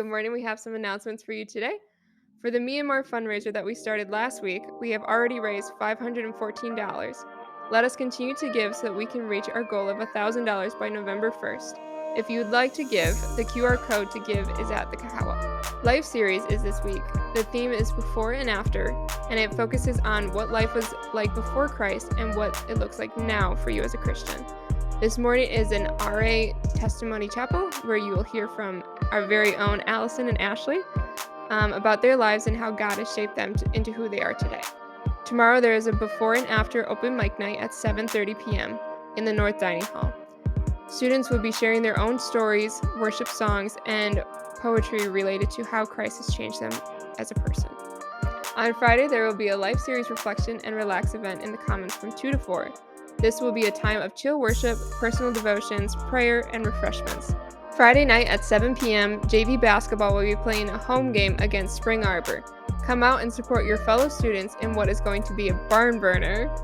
Good morning. We have some announcements for you today. For the Me and More fundraiser that we started last week, we have already raised $514. Let us continue to give so that we can reach our goal of $1,000 by November 1st. If you would like to give, the QR code to give is at the Kahawa. Life Series is this week. The theme is Before and After, and it focuses on what life was like before Christ and what it looks like now for you as a Christian. This morning is an RA Testimony Chapel where you will hear from our very own Allison and Ashley about their lives and how God has shaped them into who they are today. Tomorrow there is a before and after open mic night at 7:30 p.m. in the North Dining Hall. Students will be sharing their own stories, worship songs, and poetry related to how Christ has changed them as a person. On Friday, there will be a Life Series reflection and relax event in the Commons from 2 to 4. This will be a time of chill worship, personal devotions, prayer, and refreshments. Friday night at 7 p.m., JV basketball will be playing a home game against Spring Arbor. Come out and support your fellow students in what is going to be a barn burner.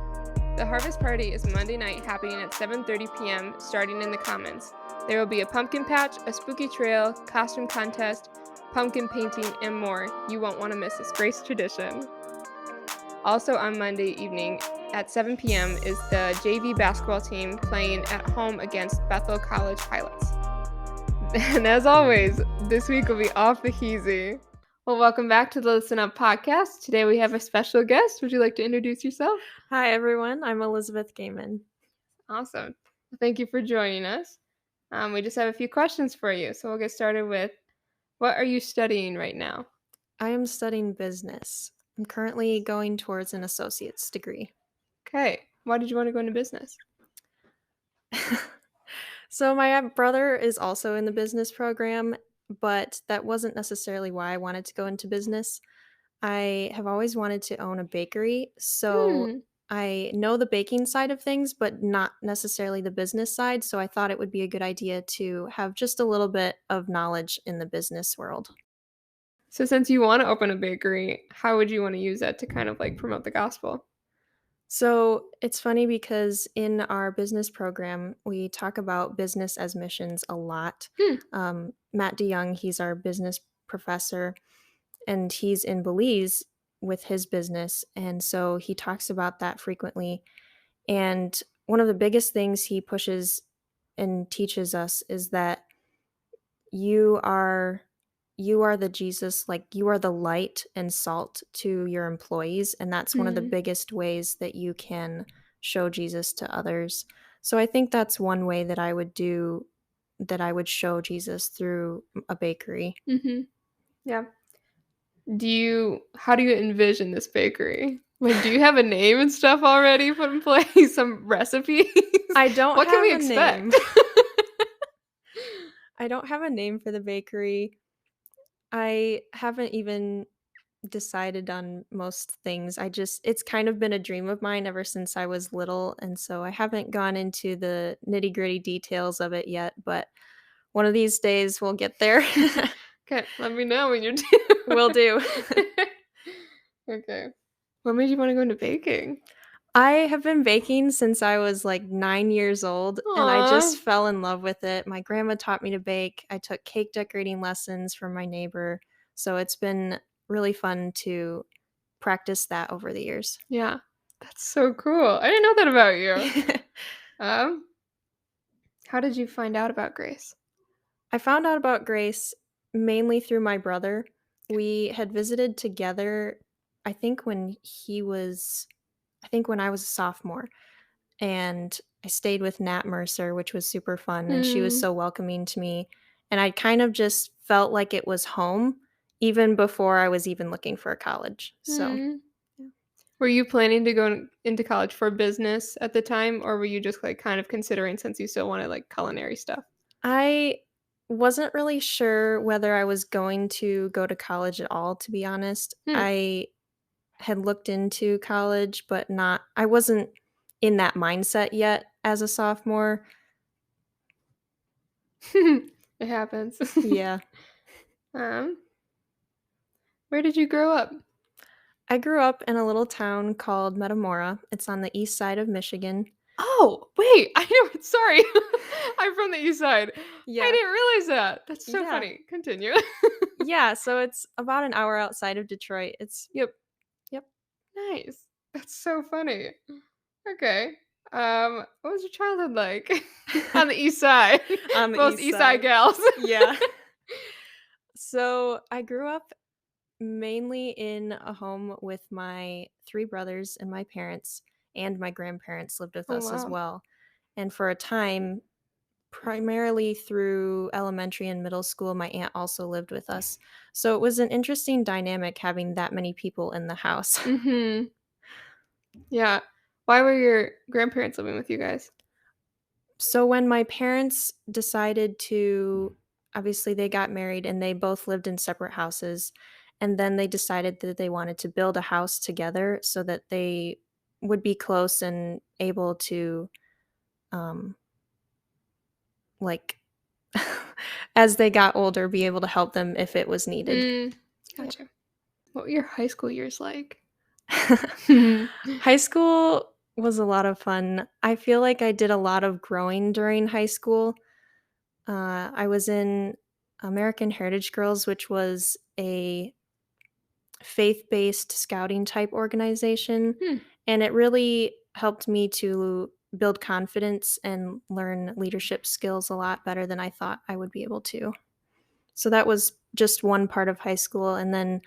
The Harvest Party is Monday night happening at 7:30 p.m. starting in the Commons. There will be a pumpkin patch, a spooky trail, costume contest, pumpkin painting, and more. You won't want to miss this great tradition. Also on Monday evening at 7 p.m. is the JV basketball team playing at home against Bethel College Pilots. And as always, this week will be off the heezy. Well, welcome back to the Listen Up podcast. Today we have a special guest. Would you like to introduce yourself? Hi, everyone. I'm Elisabeth Gehman. Awesome. Thank you for joining us. We just have a few questions for you. So we'll get started with, what are you studying right now? I am studying business. I'm currently going towards an associate's degree. Okay. Why did you want to go into business? So my brother is also in the business program, but that wasn't necessarily why I wanted to go into business. I have always wanted to own a bakery, so I know the baking side of things, but not necessarily the business side, so I thought it would be a good idea to have just a little bit of knowledge in the business world. So since you want to open a bakery, how would you want to use that to kind of like promote the gospel? So it's funny because in our business program, we talk about business as missions a lot. Matt DeYoung, he's our business professor, and he's in Belize with his business. And so he talks about that frequently. And one of the biggest things he pushes and teaches us is that you are the Jesus, like you are the light and salt to your employees, and that's one of the biggest ways that you can show Jesus to others. So I think that's one way that I would show Jesus through a bakery. Yeah. How do you envision this bakery? Like, do you have a name and stuff already put in place? Some recipes? I don't What have can we a expect? name. I don't have a name for the bakery. I haven't even decided on most things. It's kind of been a dream of mine ever since I was little, and so I haven't gone into the nitty-gritty details of it yet, but one of these days we'll get there. Okay, let me know when you do. Will do. Okay. What made you want to go into baking? I have been baking since I was like 9 years old, and I just fell in love with it. My grandma taught me to bake. I took cake decorating lessons from my neighbor, so it's been really fun to practice that over the years. Yeah, that's so cool. I didn't know that about you. How did you find out about Grace? I found out about Grace mainly through my brother. We had visited together, I think when I was a sophomore, and I stayed with Nat Mercer, which was super fun, and she was so welcoming to me, and I kind of just felt like it was home even before I was even looking for a college. So were you planning to go into college for business at the time, or were you just like kind of considering since you still wanted like culinary stuff? I wasn't really sure whether I was going to go to college at all, to be honest. I had looked into college, but I wasn't in that mindset yet as a sophomore. It happens. Yeah. Where did you grow up? I grew up in a little town called Metamora. It's on the east side of Michigan. Oh, wait, I know. Sorry. I'm from the east side. Yeah. I didn't realize that. That's so funny. Continue. Yeah, so it's about an hour outside of Detroit. It's Yep. Yep. Nice. That's so funny. Okay. What was your childhood like? On the east side. On the Most east east side side. gals. Yeah. So, I grew up mainly in a home with my 3 brothers and my parents, and my grandparents lived with Oh, us as wow. well. And for a time, primarily through elementary and middle school, my aunt also lived with us. So, it was an interesting dynamic having that many people in the house. Mhm. Yeah. Why were your grandparents living with you guys? So when my parents decided to obviously they got married and they both lived in separate houses, and then they decided that they wanted to build a house together so that they would be close and able to um like as they got older be able to help them if it was needed. Mm, Yeah. gotcha. What were your high school years like? Mhm. High school was a lot of fun. I feel like I did a lot of growing during high school. I was in American Heritage Girls, which was a faith-based scouting type organization, Hmm. and it really helped me to build confidence and learn leadership skills a lot better than I thought I would be able to. So that was just one part of high school, and then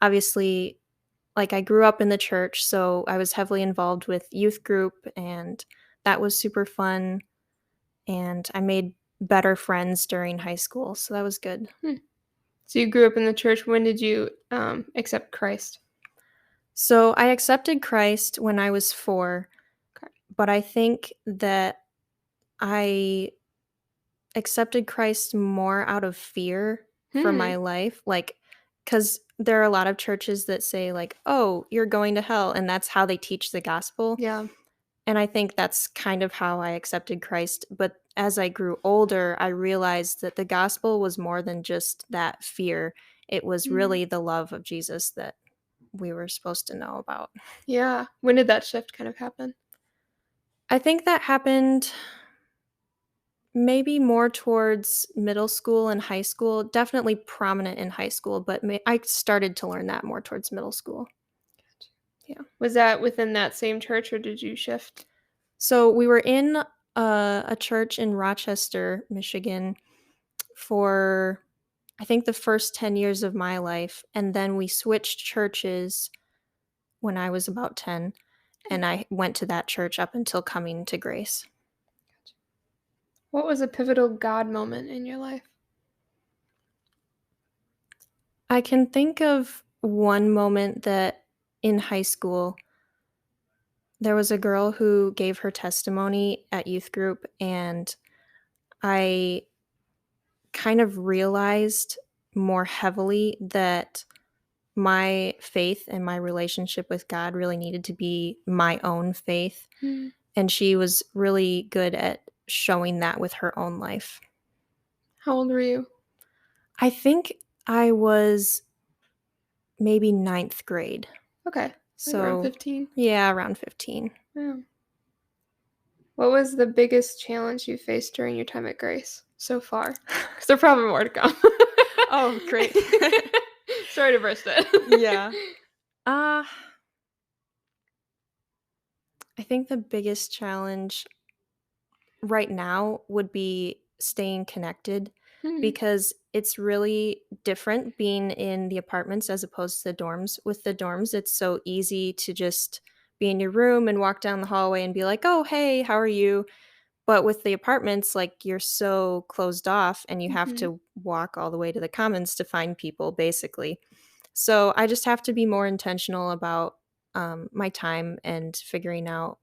obviously, like, I grew up in the church, so I was heavily involved with youth group, and that was super fun, and I made better friends during high school, so that was good. Hmm. So you grew up in the church. When did you accept Christ? So I accepted Christ when I was 4, Okay. but I think that I accepted Christ more out of fear for Hmm. my life, like, because there are a lot of churches that say, like, "Oh, you're going to hell," and that's how they teach the gospel, Yeah. and I think that's kind of how I accepted Christ, but as I grew older, I realized that the gospel was more than just that fear. It was Mm. really the love of Jesus that we were supposed to know about. Yeah. When did that shift kind of happen? I think that happened maybe more towards middle school and high school, definitely prominent in high school, but I started to learn that more towards middle school. Yeah. Was that within that same church, or did you shift? So we were in a church in Rochester, Michigan for I think the first 10 years of my life, and then we switched churches when I was about 10, and I went to that church up until coming to Grace. What was a pivotal God moment in your life? I can think of one moment that in high school there was a girl who gave her testimony at youth group, and I kind of realized more heavily that my faith and my relationship with God really needed to be my own faith. Mm. And she was really good at showing that with her own life. How old were you? I think I was maybe ninth grade. Okay. Like around So, 15? yeah, around 15. Yeah. What was the biggest challenge you faced during your time at Grace so far? Because there are probably more to come. Oh, great. Sorry to burst it. Yeah. Uh, I think the biggest challenge right now would be staying connected Hmm. because it's really different being in the apartments as opposed to the dorms. With the dorms, it's so easy to just be in your room and walk down the hallway and be like, "Oh, hey, how are you?" But with the apartments, like, you're so closed off and you have Mhm. to walk all the way to the commons to find people, basically. So I just have to be more intentional about my time and figuring out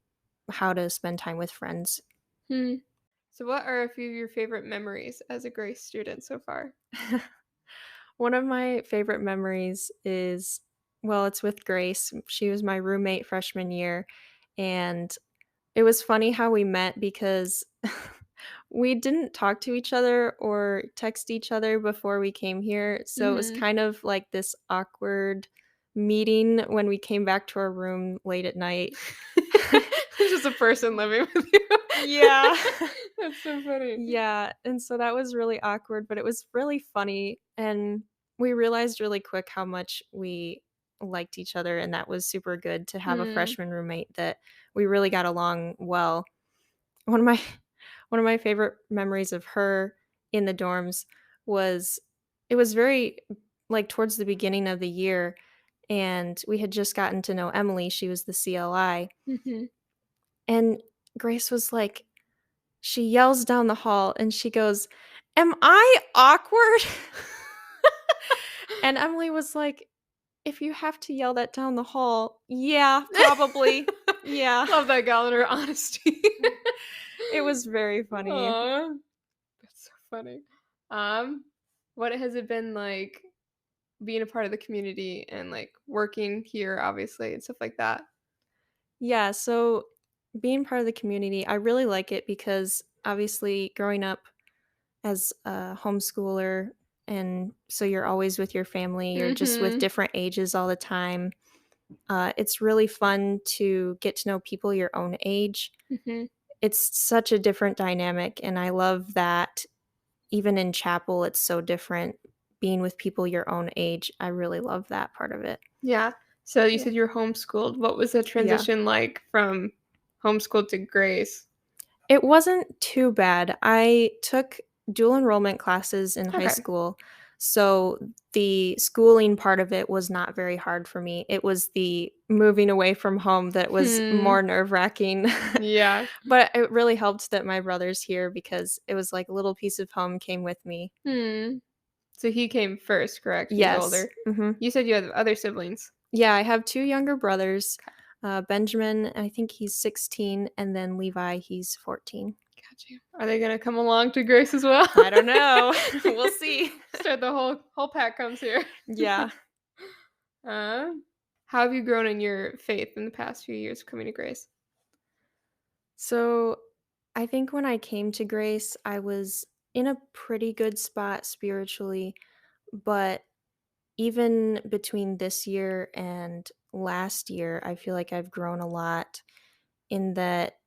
how to spend time with friends. Hmm. So, what are a few of your favorite memories as a Grace student so far? One of my favorite memories is well, it's with Grace. She was my roommate freshman year, and it was funny how we met because we didn't talk to each other or text each other before we came here, so it was Mhm. kind of like this awkward meeting when we came back to our room late at night. There's just a person living with you. Yeah. That's so funny. Yeah, and so that was really awkward, but it was really funny, and we realized really quick how much we liked each other, and that was super good to have a Hmm. freshman roommate that we really got along well. One of my one of my favorite memories of her in the dorms was it was very like towards the beginning of the year, and we had just gotten to know Emily, she was the CLI, Hmm. and Grace was like she yells down the hall and she goes, "Am I awkward?" And Emily was like, "If you have to yell that down the hall, yeah, probably. Yeah." Love that gal and her honesty. It was very funny. Aw, that's so funny. Um, what has it been like being a part of the community and like working here, obviously, and stuff like that? Yeah, so being part of the community, I really like it because obviously growing up as a homeschooler, and so you're always with your family, you're just with Mhm. different ages all the time. It's really fun to get to know people your own age. Mhm. It's such a different dynamic, and I love that even in chapel, it's so different being with people your own age. I really love that part of it. Yeah. So you Yeah. said you were homeschooled. What was the Yeah. transition like from homeschooled to Grace? It wasn't too bad. I took dual enrollment classes in high Okay. school, so the schooling part of it was not very hard for me. It was the moving away from home that was Hmm. more nerve-wracking. Yeah. But it really helped that my brother's here because it was like a little piece of home came with me. Hmm. So he came first, correct? He's Yes. older. Mhm. You said you had other siblings. Yeah, I have 2 younger brothers, Okay. Benjamin, I think he's 16, and then Levi, he's 14. Got you. Are they gonna come along to Grace as well? I don't know. We'll see. Start the whole pack comes here. Yeah. Um, how have you grown in your faith in the past few years of coming to Grace? So, I think when I came to Grace, I was in a pretty good spot spiritually, but even between this year and last year, I feel like I've grown a lot in that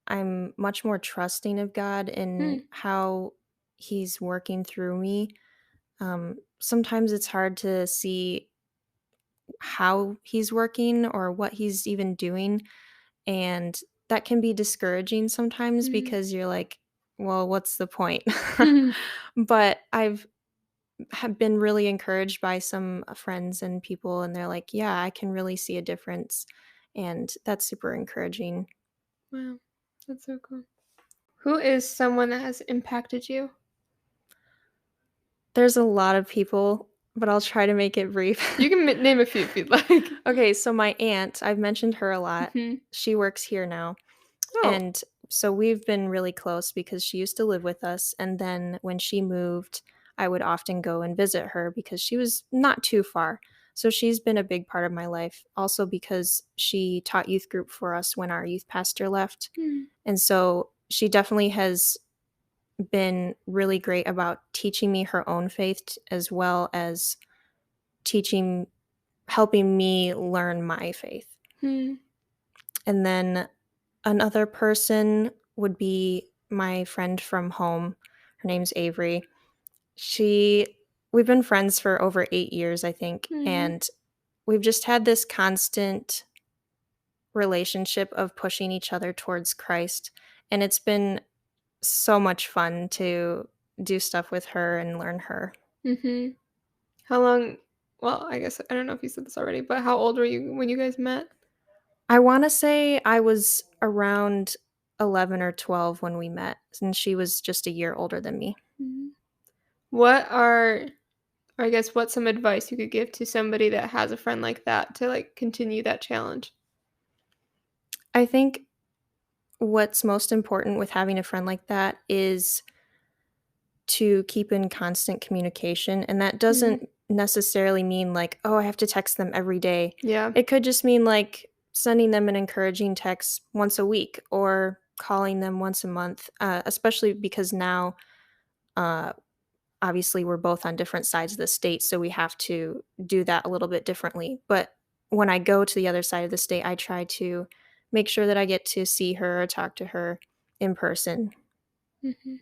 I'm much more trusting of God Hmm. and how He's working through me. Sometimes it's hard to see how He's working or what He's even doing, and that can be discouraging sometimes Hmm. because you're like, well, what's the point? Hmm. But I've have been really encouraged by some friends and people, and they're like, yeah, I can really see a difference. And that's super encouraging. Wow, that's so cool. Who is someone that has impacted you? There's a lot of people, but I'll try to make it brief. You can name a few if you'd like. Okay, so my aunt, I've mentioned her a lot. Mhm. She works here now. Oh. And so we've been really close because she used to live with us. And then when she moved, I would often go and visit her because she was not too far. So she's been a big part of my life. Also because she taught youth group for us when our youth pastor left. Mm. And so she definitely has been really great about teaching me her own faith as well as teaching helping me learn my faith. Mm. And then another person would be my friend from home. Her name's Avery. She we've been friends for over 8 years, I think, Mhm. and we've just had this constant relationship of pushing each other towards Christ, and it's been so much fun to do stuff with her and learn her. Mhm. How long well, I guess I don't know if you said this already, but how old were you when you guys met? I wanna say I was around 11 or 12 when we met, and she was just a year older than me. Mhm. What are or I guess what's some advice you could give to somebody that has a friend like that to, like, continue that challenge? I think what's most important with having a friend like that is to keep in constant communication, and that Mhm. doesn't necessarily mean like, "Oh, I have to text them every day." Yeah. It could just mean, like, sending them an encouraging text once a week or calling them once a month, especially because now, uh, obviously, we're both on different sides of the state, so we have to do that a little bit differently, but when I go to the other side of the state, I try to make sure that I get to see her or talk to her in person. Mhm.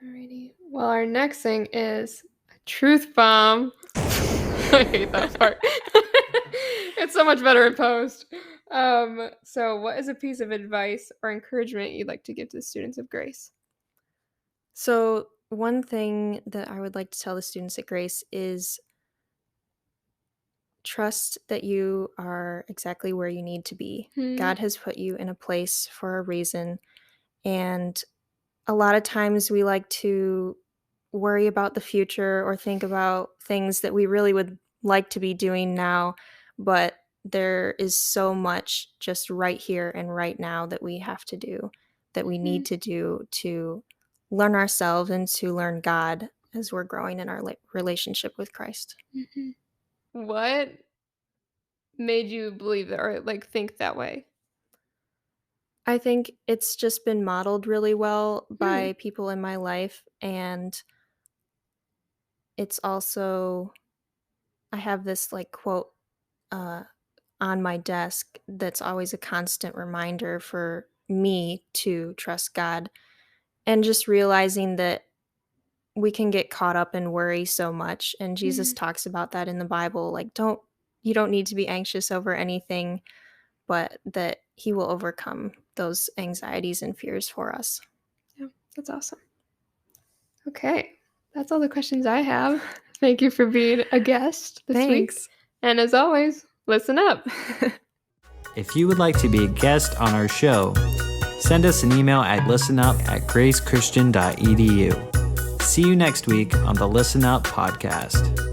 Alrighty. Well, our next thing is Truth bomb. I hate that part. It's so much better in post. So what is a piece of advice or encouragement you'd like to give to the students of Grace? So, one thing that I would like to tell the students at Grace is trust that you are exactly where you need to be. Hmm. God has put you in a place for a reason. And a lot of times we like to worry about the future or think about things that we really would like to be doing now. But there is so much just right here and right now that we have to do, that we Mhm. need to do to learn ourselves and to learn God as we're growing in our relationship with Christ. Mhm. What made you believe that or like think that way? I think it's just been modeled really well Hmm. by people in my life, and it's also I have this, like, quote, uh, on my desk that's always a constant reminder for me to trust God, and just realizing that we can get caught up in worry so much, and Jesus Hmm. talks about that in the Bible, like, you don't need to be anxious over anything, but that He will overcome those anxieties and fears for us. Yeah, that's awesome. Okay, that's all the questions I have. Thank you for being a guest this week. Thanks. And as always, listen up. If you would like to be a guest on our show, send us an email at listenup@gracechristian.edu. See you next week on the Listen Up podcast.